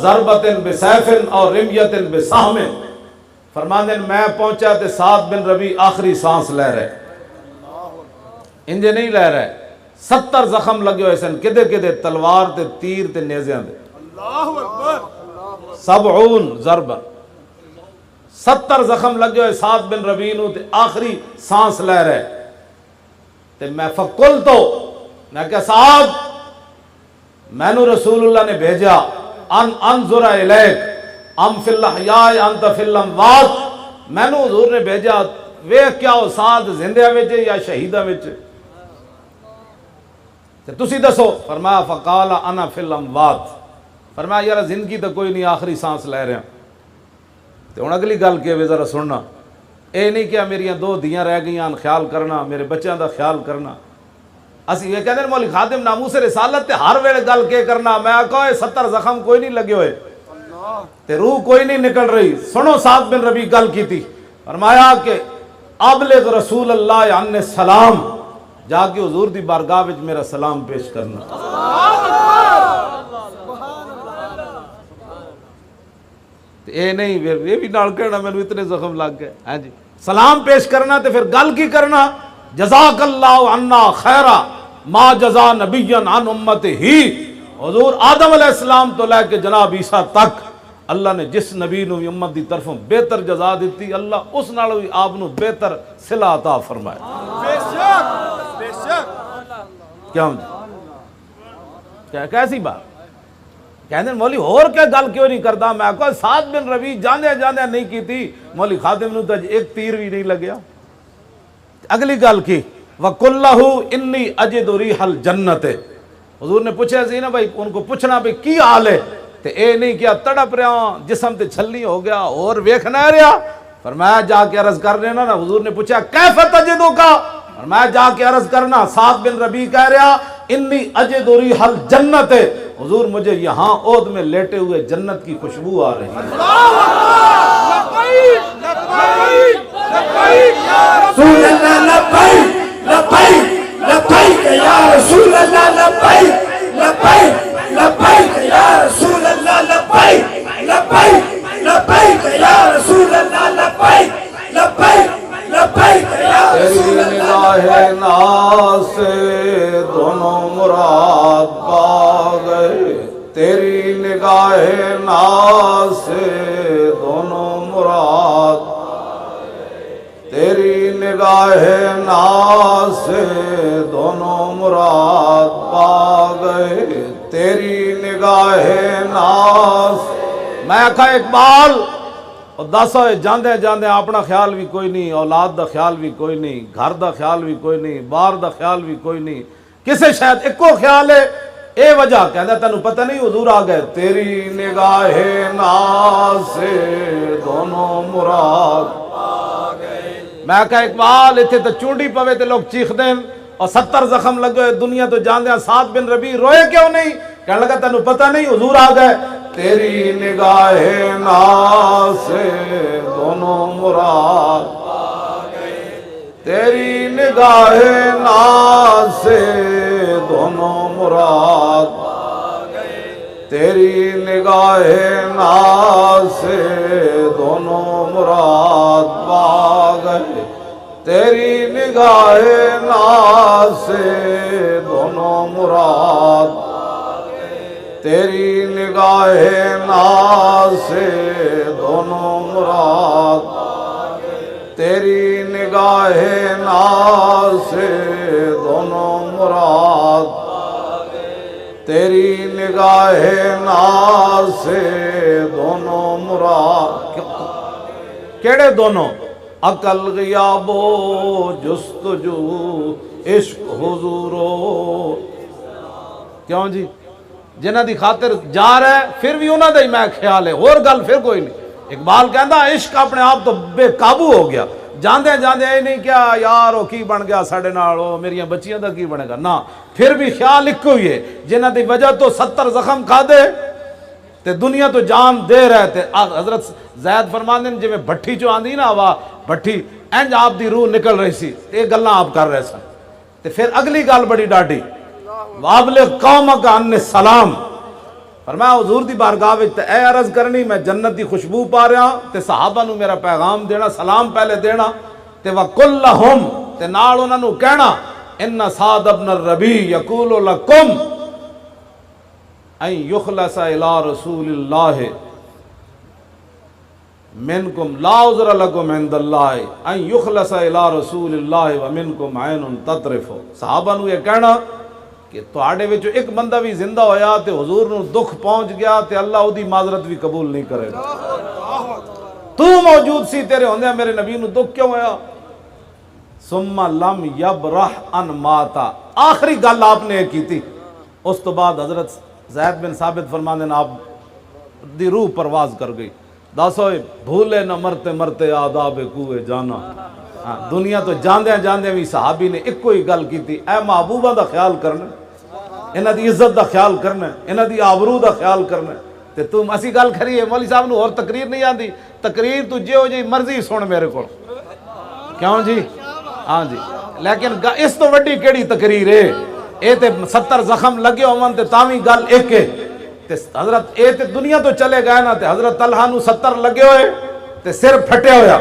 ضربتن بسیفن اور رمیتن بسہم، فرماندے میں پہنچا تے سعد بن ربی آخری سانس لے رہے، انجے نہیں لے رہے، 70 زخم لگے ہوئے سن، کدے کدے تلوار تے تیر تے نیزیاں دے، اللہ اکبر، 70 ضربہ، 70 زخم لگے ہوئے سعد بن ربی نو تے آخری سانس لے رہے تے میں فقل تو میں کہ سعد میں نو رسول اللہ نے بھیجا ان انظر الیک ام فی الاحیاء انت فی الاموات، میں نو حضور نے بھیجا ویکھ کیا ہو سعد زندیاں وچ یا شہیداں وچ، تے تسی دسو، فرمایا فقال انا فی الاموات، فرمایا یار زندگی تو کوئی نہیں، آخری سانس لے رہے ہیں۔ تے ہن اگلی گل کہ ذرا سننا، اے نہیں کہ میریاں 2 دھیاں رہ گئیاں خیال کرنا، میرے بچیاں دا خیال کرنا، اسی یہ کہتے ہیں مولی خادم ناموس رسالت تے ہر ویلے گل کے کرنا، میں کہو 70 زخم کوئی نہیں لگے ہوئے تے روح کوئی نہیں نکل رہی، سنو سعد بن ربی گل کی تھی، فرمایا کہ ابلغ رسول اللہ عنہ السلام، جا کے حضور دی بارگاہ وچ میرا سلام پیش کرنا، اے نہیں یہ بھی نال کہنا میں اتنے زخم لگ گئے، ہاں جی سلام پیش کرنا تے پھر گل کی کرنا، جزاک اللہ عنا خیرہ ما جزا نبی عن امت ہی، حضور آدم علیہ السلام تو لے کے جناب عیسیٰ تک اللہ نے جس نبی نو امت دی طرفوں بہتر جزا دیتی، اللہ اس نالوں آپ نو بہتر صلہ عطا فرمائے، بے شک بے شک، کیا کیسی بات کہنے مولی اور کیا گل کیوں نہیں کرتا، میں کہا سعد بن ربی جاندے جاندے نہیں کی تھی، مولی خادم نو تو ایک تیر بھی نہیں لگیا۔ اگلی گل کی وَقُلْ لَهُ إِنِّي أَجِدُ رِيحَ الْجَنَّةِ، حضور نے پوچھا سی نا بھائی ان کو پوچھنا بھی کی حال ہے، تے اے نہیں کیا تڑپ رہا جسم تے چھلنی ہو گیا اور ویکھنا ہے رہا، فرمایا جا کے عرض کر لینا نا، حضور نے پوچھا کیف تجدک، فرمایا جا کے عرض کرنا، سعد بن ربی کہہ رہا انی اجد ریح الجنت، حضور مجھے یہاں عود میں لیٹے ہوئے جنت کی خوشبو آ رہی ہے، رسول اللہ لبیک لبیک لبیک یا رسول اللہ لبیک لبیک لبیک یا رسول اللہ لبیک لبیک لبیک یا رسول اللہ لبیک لبیک لبیک یا رسول اللہ، تیری نگاہ ناز سے دونوں مراد پا گئے، تیری نگاہ ناز سے دونوں مراد، تیری نگاہ ناز سے دونوں مراد پا گئے، تیری نگاہ ناز، میں کہا اقبال اور دس ہوئے جاندے جاندے اپنا خیال بھی کوئی نہیں، اولاد دا خیال بھی کوئی نہیں، گھر دا خیال بھی کوئی نہیں، بار دا خیال بھی کوئی نہیں، کسے شاید ایک کو خیال ہے، اے وجہ کہندہ تنو پتہ نہیں حضور آ گئے، تیری نگاہ ناز سے دونوں مراد، میں کہا اقبال اتھے تو چونڈی پوے تے لوگ چیخ دیں اور 70 زخم لگے دنیا تو جان دیا، سعد بن ربی روئے کیوں نہیں، کہنے لگا تنو پتہ نہیں حضور آ گئے، تیری نگاہ ناز سے دونوں مراد، تیری نگاہ ناز سے دونوں مراد، تیری نگاہ ناز سے دونوں مراد پا گئے، تیری نگاہ ناز سے دونوں مراد، تیری نگاہ ناز سے دونوں مراد، تیری نگاہ ناز سے دونوں مراد، تیری نگاہ ناز سے دونوں مراد، کیڑے دونوں، عقل غیاب و جستجو عشق حضورو، کیوں جی جنہ دی خاطر جا رہا ہے پھر بھی انہاں دا ہی میں خیال ہے، اور گل پھر کوئی نہیں، اقبال کہندا عشق اپنے آپ تو بے قابو ہو گیا، جاندے جاندے اے نہیں کیا یار وہ کی بن گیا ساڑے نال، وہ میریاں بچیاں دا کی بنے گا، نا پھر بھی خیال ایک ہوئی ہے، جنہ دی وجہ تو 70 زخم کھا دے تے دنیا تو جان دے رہے تھے، حضرت زید فرماندے جی میں بھٹی چو آندی نا ہوا بھٹی انج آپ دی روح نکل رہی سی، یہ گلاں آپ کر رہے سن، تے پھر اگلی گل بڑی ڈاڈی، وابلغ قومک عنی السلام، فرمایا حضور دی بارگاہ وچ تے اے عرض کرنی میں جنت دی خوشبو پا رہا تے صحابہ نو میرا پیغام دینا، سلام پہلے دینا تے وَقُلْ لَهُمْ تے نال انہاں نو کہنا ان سعد بن الربیع یقول لکم ان یخلص الی رسول اللہ منکم لا عذر لکم عند اللہ ان یخلص الی رسول اللہ ومنکم عین تطرف۔ صحابہ نو یہ کہنا کہ تواڈے وچ ایک بندہ بھی زندہ ہویا تے حضور نو دکھ پہنچ گیا تے اللہ اودی معذرت بھی قبول نہیں کرے گا۔ تو موجود سی، تیرے ہوندے میرے نبی نو دکھ کیوں ہویا؟ ثم لم یبرح ان ماتا، آخری گل آپ نے کی تھی۔ اس تو بعد حضرت زید بن ثابت فرماندے ہیں آپ دی روح پرواز کر گئی۔ دسو بھولے نہ مرتے مرتے آداب کوئے جانا۔ دنیا تو جاندے جاندے بھی صحابی نے ایک کوئی گل کی تھی، اے محبوبہ دا خیال کرنا، انہاں دی عزت دا خیال کرنا، انہاں دی آبرو دا خیال کرنا۔ تے تم اسی گل کھری ہے مولوی صاحب نو اور تقریر نہیں آندی، تقریر تو جے ہو جی مرضی سن میرے کو، کیوں جی؟ ہاں جی، لیکن اس تو وڈی کیڑی تقریر ہے؟ اے تے 70 زخم لگے ہون تے تاویں گل ایک ہے تے حضرت اے تے دنیا تو چلے گئے نا تے حضرت طلحہ نو 70 لگے ہوئے تے سر پھٹیا ہویا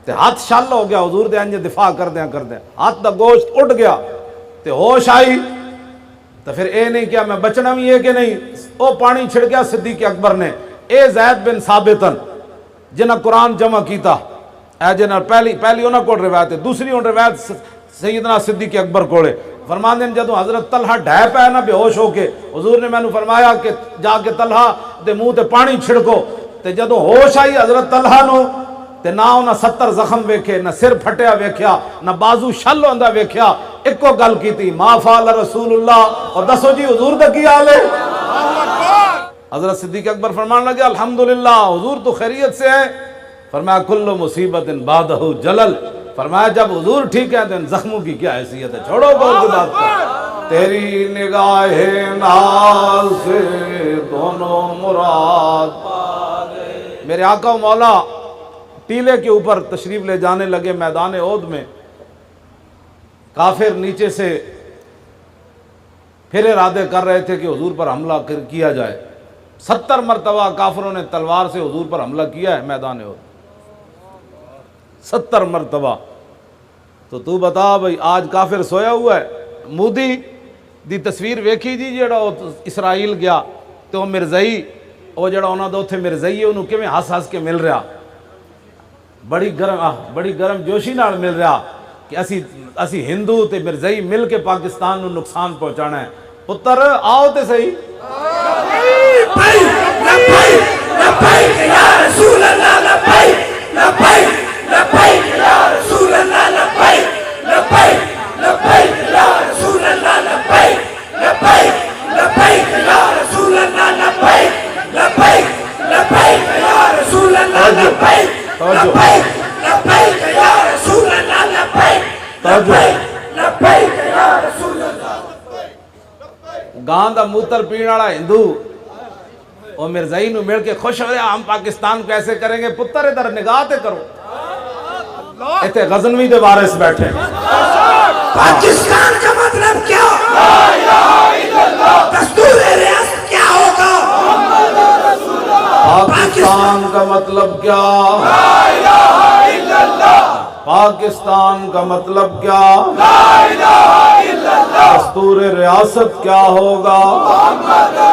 تے ہاتھ شل ہو گیا، حضور دے انج دفاع کردیاں ہاتھ دا گوشت اٹھ گیا تے ہوش آئی تو پھر اے نہیں کیا میں بچنا بھی ہے کہ نہیں، او پانی چھڑ گیا صدیق اکبر نے، اے زید بن ثابتن جنہاں قرآن جمع کیتا، اے جنہاں پہلی انہاں کو روایت ہے، دوسری ان روایت سیدنا صدیق اکبر کوڑے فرمان دیں جدوں حضرت طلحہ ڈھے پہ نا بے ہوش ہو کے، حضور نے میں نے فرمایا کہ جا کے طلحہ دے منہ تے پانی چھڑکو، تے جدوں ہوش آئی حضرت طلحہ نو تے نہ انہاں 70 زخم ویکھے، نہ سر پھٹیا ویکھیا، نہ بازو شل ہوندا ویکھیا، ایک کو گل کیتی ما فعل رسول اللہ، اور دسو جی حضور دا کی حال ہے؟ حضرت صدیق اکبر فرمان لگے الحمدللہ حضور تو خیریت سے ہے۔ فرمایا کل مصیبت بعدہ جلل، فرمایا جب حضور ٹھیک ہے تو زخموں کی کیا حیثیت ہے، چھوڑو غور کی بات کو۔ تیری نگاہ ناز سے دونوں مراد پا گئے۔ میرے آقا و مولا ٹیلے کے اوپر تشریف لے جانے لگے میدان احد میں، کافر نیچے سے پھر ارادے کر رہے تھے کہ حضور پر حملہ کیا جائے۔ 70 مرتبہ کافروں نے تلوار سے حضور پر حملہ کیا ہے میدان احد، 70 مرتبہ۔ تو بتا بھئی آج کافر سویا ہوا ہے؟ مودی دی تصویر ویکھی جی جڑا اسرائیل گیا تو مرزائی وہ جڑا انہاں دا اوتھے مرزائی ہے انہوں کیویں ہس ہس کے مل رہا، بڑی گرم جوشی نال مل رہا کہ اسی ہندو تے مرزائی مل کے پاکستان نو نقصان پہنچانا ہے۔ پتر آؤ تے صحیح، لبیک یا رسول اللہ، لبیک لبیک لبیک یا رسول اللہ، لبیک لبیک لبیک یا رسول اللہ، لبیک لبیک لبیک یا رسول اللہ، لبیک لبیک لبیک یا رسول اللہ، لبیک لبیک لبیک یا رسول اللہ، لبیک لبیک لبیک یا رسول اللہ۔ گاں دا موتر پین والا ہندو اور مرزائی نو مل کے خوش ہو رہا ہم پاکستان کو ایسے کریں گے۔ پتر ادھر نگاہ تے کرو، ایتھے غزنوی دے وارث بیٹھے۔ پاکستان کا مطلب کیا؟ لا الہ الا اللہ۔ دستور ریاست کیا ہوگا؟ پاکستان کا مطلب کیا؟ لا الہ الا اللہ۔ پاکستان کا مطلب کیا؟ لا الہ الا اللہ۔ دستور ریاست کیا ہوگا؟